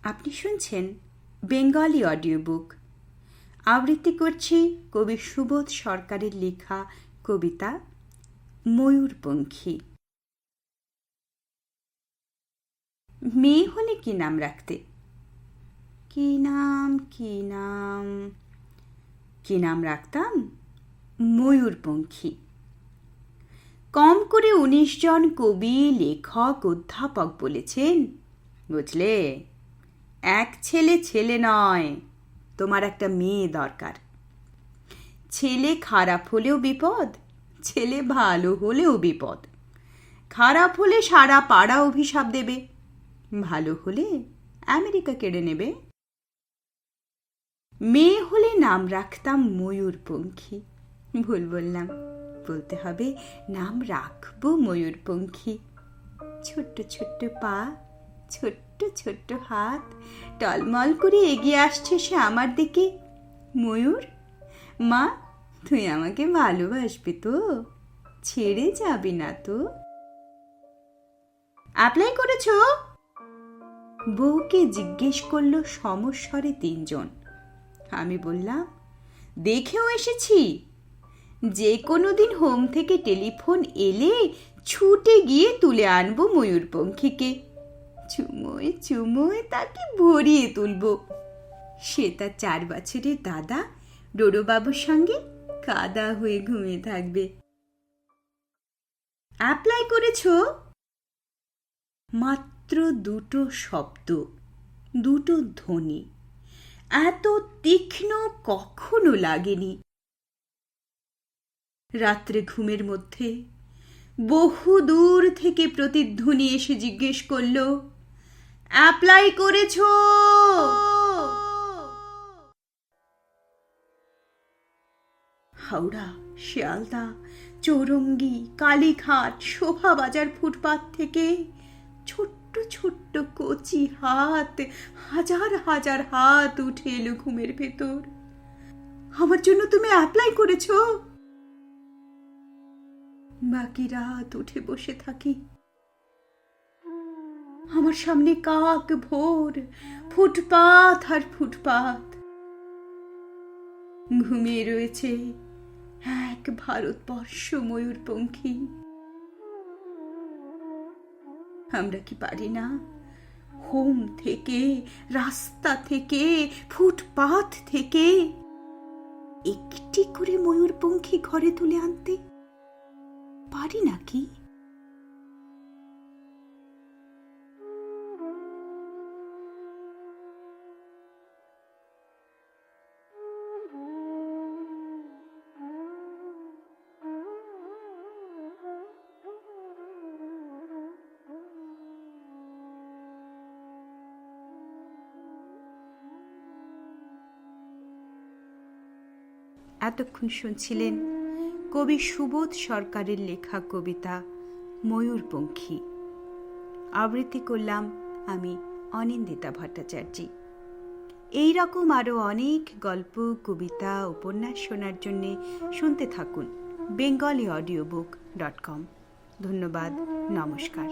আপনি শুনছেন Bengali audio book. আবৃত্তি করছি কবি সুবোধ সরকারের লেখা কবিতা ময়ূরপঙ্খী। মেয়ে হলে কি নাম রাখতে? কি নাম রাখতাম? ময়ূরপঙ্খী। কম করে 19 জন কবি, লেখক, অধ্যাপক বলেছেন, বুঝলে, এক ছেলে নয়, তোমার একটা মেয়ে দরকার। ছেলে খারাপ হলেও বিপদ, ছেলে ভালো হলেও বিপদ। খারাপ হলে সারা পাড়া অভিশাপ দেবে, ভালো হলে আমেরিকা কেড়ে নেবে। মেয়ে হলে নাম রাখতাম ময়ূরপঙ্খী। ভুল বললাম, বলতে হবে নাম রাখবো ময়ূরপঙ্খী। ছোট্ট ছোট্ট পা, ছোট্ট ছোট্ট হাত, টলমল করে এগিয়ে আসছে সে আমার দিকে। ময়ূর, মা তুই আমাকে ভালোবাসবি তো? ছেড়ে যাবি না তো? অ্যাপ্লাই করেছ? বউকে জিজ্ঞেস করলো সমস্বরে 3 জন। আমি বললাম, দেখেও এসেছি। যে কোনো দিন হোম থেকে টেলিফোন এলে ছুটে গিয়ে তুলে আনবো ময়ূরপঙ্খীকে। চুমোয় চুমোয় তাকে ভরিয়ে তুলবো। সে তার 4 বছরের দাদা ডোডোবাবুর সঙ্গে কাদা হয়ে ঘুমিয়ে থাকবে। অ্যাপ্লাই করেছ? মাত্র 2টো শব্দ, 2টো ধ্বনি, এত তীক্ষ্ণ কখনো লাগেনি। রাত্রে ঘুমের মধ্যে বহু দূর থেকে প্রতিধ্বনি এসে জিজ্ঞেস করল, অ্যাপ্লাই করেছ? হাওড়া, শিয়ালদা, চৌরঙ্গি, কালীঘাট, শোভাবাজার ফুটপাত থেকে ছোট্ট ছোট্ট কচি হাত, হাজার হাজার হাত উঠে এলো ঘুমের ভেতর। আমার জন্য তুমি অ্যাপ্লাই করেছ? বাকি রাত উঠে বসে থাকি। আমার সামনে কাক ভোর, ফুটপাত আর ফুটপাত। ঘুমিয়ে রয়েছে এক ভারতবর্ষ ময়ূরপঙ্খী। আমরা কি পারি না হোম থেকে, রাস্তা থেকে, ফুটপাত থেকে একটি করে ময়ূরপঙ্খী ঘরে তুলে আনতে? পারি নাকি? এতক্ষণ শুনছিলেন কবি সুবোধ সরকারের লেখা কবিতা ময়ূরপঙ্খী। আবৃত্তি করলাম আমি অনিন্দিতা ভট্টাচার্য। এই রকম আরও অনেক গল্প, কবিতা, উপন্যাস শোনার জন্যে শুনতে থাকুন bengalioaudiobook.com। ধন্যবাদ, নমস্কার।